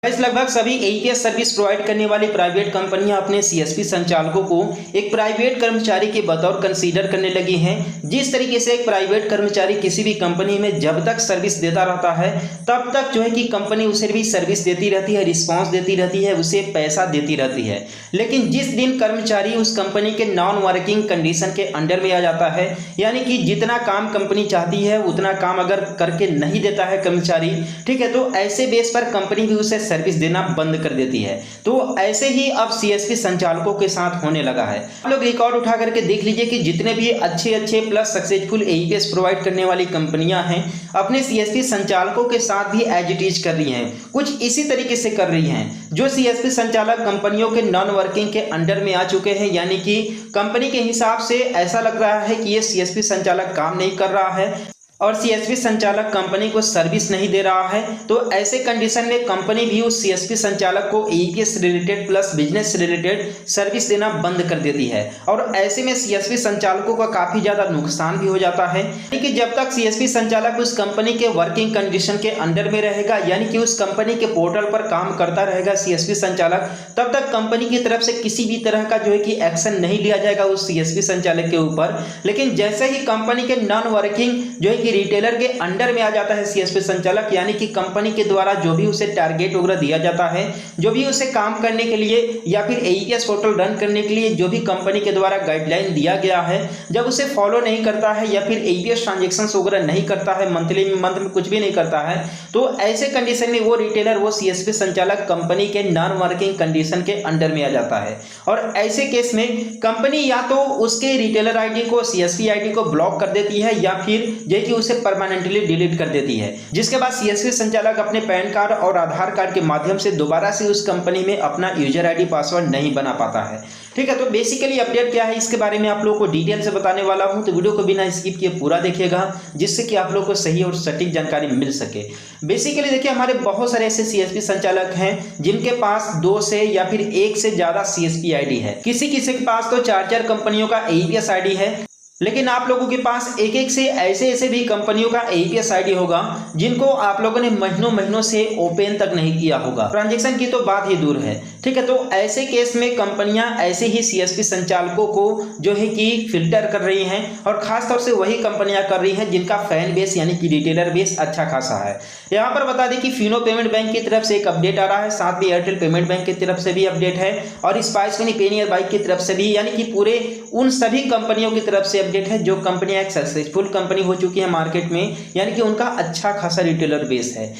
लगभग सभी AEPS service provide करने वाली प्राइवेट कंपनियां अपने सीएसपी संचालकों को एक प्राइवेट कर्मचारी के बतौर कंसीडर करने लगी हैं। जिस तरीके से एक प्राइवेट कर्मचारी किसी भी कंपनी में जब तक सर्विस देता रहता है तब तक जो है कि कंपनी उसे भी सर्विस देती रहती है, रिस्पांस देती रहती है, उसे पैसा देती रहती है। लेकिन जिस दिन कर्मचारी उस कंपनी के नॉन वर्किंग कंडीशन के अंडर में आ जाता है, यानी कि जितना काम कंपनी चाहती है उतना काम अगर करके नहीं देता है कर्मचारी, ठीक है, तो ऐसे बेस पर कंपनी भी उसे सर्विस देना बंद कर देती है। तो ऐसे ही अब सीएसपी संचालकों के साथ होने लगा है। आप लोग रिकॉर्ड उठा करके देख लीजिए कि जितने भी अच्छे प्लस सक्सेसफुल एईपीएस प्रोवाइड करने वाली कंपनियां हैं अपने सीएसपी संचालकों के साथ भी एज इट इज कर रही हैं, कुछ इसी तरीके से कर रही हैं। जो सीएसपी संचालक कंपनियों के नॉन वर्किंग के अंडर में आ चुके हैं, यानी कि कंपनी के हिसाब से ऐसा लग रहा है कि ये सीएसपी संचालक काम नहीं कर रहा है और सीएसपी संचालक कंपनी को सर्विस नहीं दे रहा है, तो ऐसे कंडीशन में कंपनी भी उस सीएसपी संचालक को AEPS related plus business related service देना बंद कर देती है। और ऐसे में सीएसपी संचालकों का काफी ज्यादा नुकसान भी हो जाता है, क्योंकि जब तक सीएसपी संचालक उस कंपनी के वर्किंग कंडीशन के अंडर में रहेगा, यानी कि उस कंपनी के पोर्टल पर काम करता रहेगा सीएसपी संचालक, तब तक कंपनी की तरफ से किसी भी तरह का जो है कि एक्शन नहीं लिया जाएगा उस सीएसपी संचालक के ऊपर। लेकिन जैसे ही कंपनी के नॉन वर्किंग जो है कि रिटेलर के अंडर में आ जाता है सीएसपी संचालक, यानी कि कंपनी के द्वारा जो भी उसे टारगेट वगैरह दिया जाता है, जो भी उसे काम करने के लिए या फिर एईपीएस पोर्टल रन करने के लिए जो भी कंपनी के द्वारा गाइडलाइन दिया गया है, जब उसे फॉलो नहीं करता है या फिर एईपीएस ट्रांजैक्शन वगैरह नहीं करता है, मंथली मंथ में कुछ भी नहीं करता है, तो ऐसे कंडीशन में वो रिटेलर वो सीएसपी संचालक कंपनी के नॉन वर्किंग कंडीशन के अंडर में आ जाता है। और ऐसे केस में कंपनी या तो उसके रिटेलर आईडी को, सीएसपी आईडी को ब्लॉक कर देती है या फिर जो कि उसे परमानेंटली डिलीट कर देती है, जिसके बाद सीएसपी संचालक अपने पैन कार्ड और आधार कार्ड के माध्यम से दोबारा से उस कंपनी में अपना यूजर आईडी पासवर्ड नहीं बना पाता है। ठीक है, तो बेसिकली अपडेट क्या है इसके बारे में आप लोगों को डिटेल से बताने वाला हूं, तो वीडियो को बिना स्किप किए पूरा देखिएगा, जिससे कि आप लोगों को सही और सटीक जानकारी मिल सके। बेसिकली देखिए, हमारे बहुत सारे ऐसे सीएसपी संचालक हैं जिनके पास 2 से या फिर 1 से ज्यादा सीएसपी आईडी है। किसी किसी के पास तो 4 कंपनियों का एईपीएस आईडी है, लेकिन आप लोगों के पास एक से ऐसे भी कंपनियों का एईपीएस आईडी होगा जिनको आप लोगों ने महीनों से ओपन तक नहीं किया होगा, ट्रांजैक्शन की तो बात ही दूर है। ठीक है, तो ऐसे केस में कंपनियां ऐसे ही सीएसपी संचालकों को जो है कि फिल्टर कर रही हैं, और खास तौर से वही कंपनियां कर रही हैं जिनका फैन बेस यानी कि रिटेलर बेस अच्छा खासा है। यहाँ पर बता दें कि फिनो पेमेंट बैंक की तरफ से एक अपडेट आ रहा है, साथ में एयरटेल पेमेंट बैंक की तरफ से भी अपडेट है, और स्पाइस मनी पेनियर बाइक की तरफ से भी, यानी कि पूरे उन सभी कंपनियों की तरफ से अपडेट है जो कंपनियां एक सक्सेसफुल कंपनी हो चुकी है मार्केट में, यानी कि उनका अच्छा खासा रिटेलर बेस है।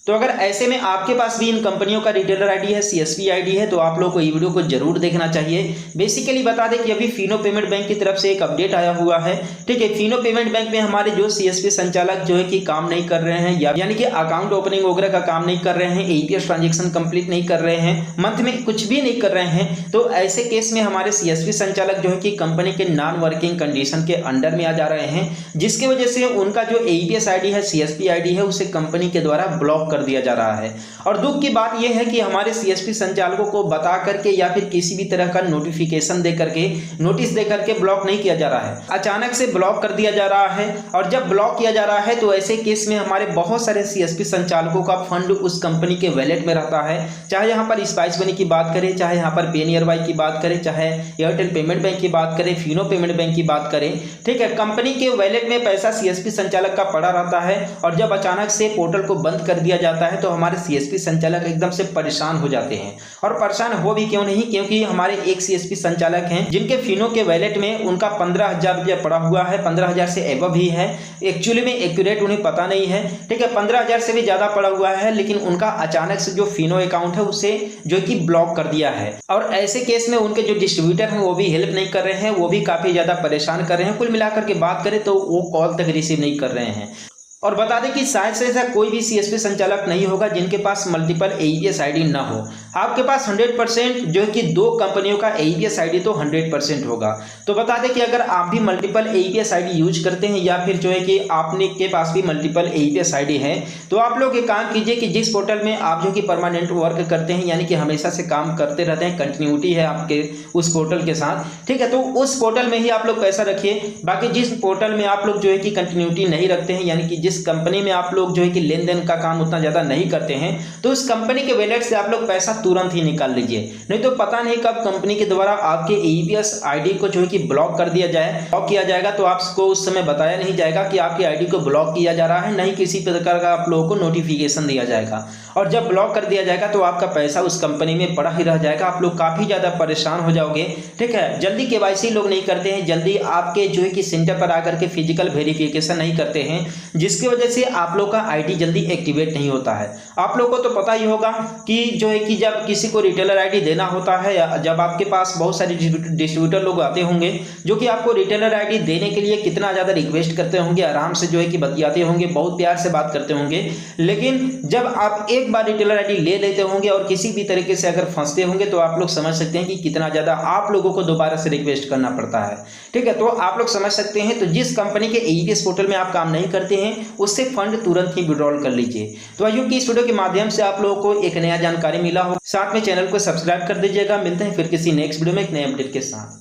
तो अगर ऐसे में आपके पास भी इन कंपनियों का रिटेलर आईडी है, सीएसपी आईडी है, तो आप लोगों को ये वीडियो को जरूर देखना चाहिए। बेसिकली बता दें कि अभी फिनो पेमेंट बैंक की तरफ से एक अपडेट आया हुआ है। ठीक है, फिनो पेमेंट बैंक में हमारे जो सीएसपी संचालक जो है कि काम नहीं कर रहे हैं, यानी कि अकाउंट ओपनिंग वगैरह का काम नहीं कर रहे हैं, एईपीएस ट्रांजेक्शन कंप्लीट नहीं कर रहे हैं, मंथ में कुछ भी नहीं कर रहे हैं, तो ऐसे केस में हमारे सीएसपी संचालक जो है कि कंपनी के नॉन वर्किंग कंडीशन के अंडर में आ जा रहे हैं, जिसकी वजह से उनका जो एईपीएस आईडी है, सीएसपी आईडी है, उसे कंपनी के द्वारा ब्लॉक कर दिया जा रहा है। और दुख की बात यह है कि हमारे सीएसपी संचालकों को बता करके या फिर किसी भी तरह का नोटिफिकेशन दे करके, नोटिस दे करके ब्लॉक नहीं किया जा रहा है, अचानक से ब्लॉक कर दिया जा रहा है। और जब ब्लॉक किया जा रहा है तो ऐसे केस में हमारे बहुत सारे सीएसपी संचालकों का फंड उस कंपनी के वैलेट में रहता है, चाहे यहाँ पर स्पाइस मनी की बात करें, चाहे यहाँ पर पेनियर बाइक की बात करें, चाहे एयरटेल पेमेंट बैंक की बात करें, फिनो पेमेंट बैंक की बात करें। ठीक है, कंपनी के वैलेट में पैसा सीएसपी संचालक का पड़ा रहता है, और जब अचानक से पोर्टल को बंद कर दिया जाता है तो हमारे सीएसपी संचालक एकदम से परेशान हो जाते हैं। और परेशान हो भी क्यों नहीं, क्योंकि हमारे एक सीएसपी संचालक हैं जिनके फिनो के वैलेट में उनका 15,000 रुपया पड़ा हुआ है, 15,000 से एबव ही है, एक्चुअली में एक्यूरेट उन्हें पता नहीं है। ठीक है, 15,000 से भी ज्यादा पड़ा हुआ है, लेकिन उनका अचानक से जो फिनो अकाउंट है उसे जो कि ब्लॉक कर दिया है। और ऐसे केस में उनके जो डिस्ट्रीब्यूटर हैं वो भी हेल्प नहीं कर रहे हैं, वो भी काफी ज्यादा परेशान कर रहे हैं। कुल मिलाकर के बात करें तो वो कॉल तक रिसीव नहीं कर रहे हैं। और बता दें कि शायद से ऐसा कोई भी सीएसपी संचालक नहीं होगा जिनके पास मल्टीपल एईपीएस आईडी ना हो। आपके पास 100% जो है कि 2 कंपनियों का AEPS ID तो 100% होगा। तो बता दें कि अगर आप भी मल्टीपल AEPS ID यूज करते हैं या फिर जो है कि आपने के पास भी मल्टीपल AEPS ID है, तो आप लोग एक काम कीजिए कि जिस पोर्टल में आप जो कि परमानेंट वर्क करते हैं, यानी कि हमेशा से काम करते रहते हैं, कंटिन्यूटी है आपके उस पोर्टल के साथ, ठीक है, तो उस पोर्टल में ही आप लोग पैसा रखिए। बाकी जिस पोर्टल में आप लोग जो है कि कंटिन्यूटी नहीं रखते हैं, यानी कि जिस कंपनी में आप लोग जो है कि लेन देन का काम उतना ज़्यादा नहीं करते हैं, तो उस कंपनी के वॉलेट से आप लोग पैसा तुरंत ही निकाल लीजिए। नहीं तो पता नहीं कब कंपनी के द्वारा आपके AEPS ID को जो है कि ब्लॉक कर दिया जाए, ब्लॉक किया जाएगा, तो आपको उस समय बताया नहीं जाएगा कि आपके ID को ब्लॉक किया जा रहा है, नहीं किसी प्रकार का आप लोगों को नोटिफिकेशन दिया जाएगा। और जब ब्लॉक कर दिया जाएगा तो आपका पैसा उस कंपनी में पड़ा ही रह जाएगा, आप लोग काफ़ी ज़्यादा परेशान हो जाओगे। ठीक है, जल्दी KYC लोग नहीं करते हैं, जल्दी आपके जो है कि सेंटर पर आकर के फिजिकल वेरिफिकेशन नहीं करते हैं, जिसकी वजह से आप लोग का ID जल्दी एक्टिवेट नहीं होता है। आप लोग को तो पता ही होगा कि जो है कि जब किसी को रिटेलर ID देना होता है, या जब आपके पास बहुत सारे डिस्ट्रीब्यूटर लोग आते होंगे जो कि आपको रिटेलर ID देने के लिए कितना ज़्यादा रिक्वेस्ट करते होंगे, आराम से जो है कि बतियाते होंगे, बहुत प्यार से बात करते होंगे, लेकिन जब आप एक बार रिटेलर ID ले लेते होंगे और किसी भी तरीके से अगर फंसते होंगे, तो आप लोग समझ सकते हैं कि कितना ज़्यादा आप लोगों को दोबारा से रिक्वेस्ट करना पड़ता है। ठीक है, तो आप लोग समझ सकते हैं। तो जिस कंपनी के AEPS पोर्टल में आप काम नहीं करते हैं, उससे फंड तुरंत ही विड्रॉल कर लीजिए। तो आई होप कि इस वीडियो के माध्यम से आप लोगों को एक नया जानकारी मिला हो। साथ में चैनल को सब्सक्राइब कर दीजिएगा। मिलते हैं फिर किसी नेक्स्ट वीडियो में एक नए अपडेट के साथ।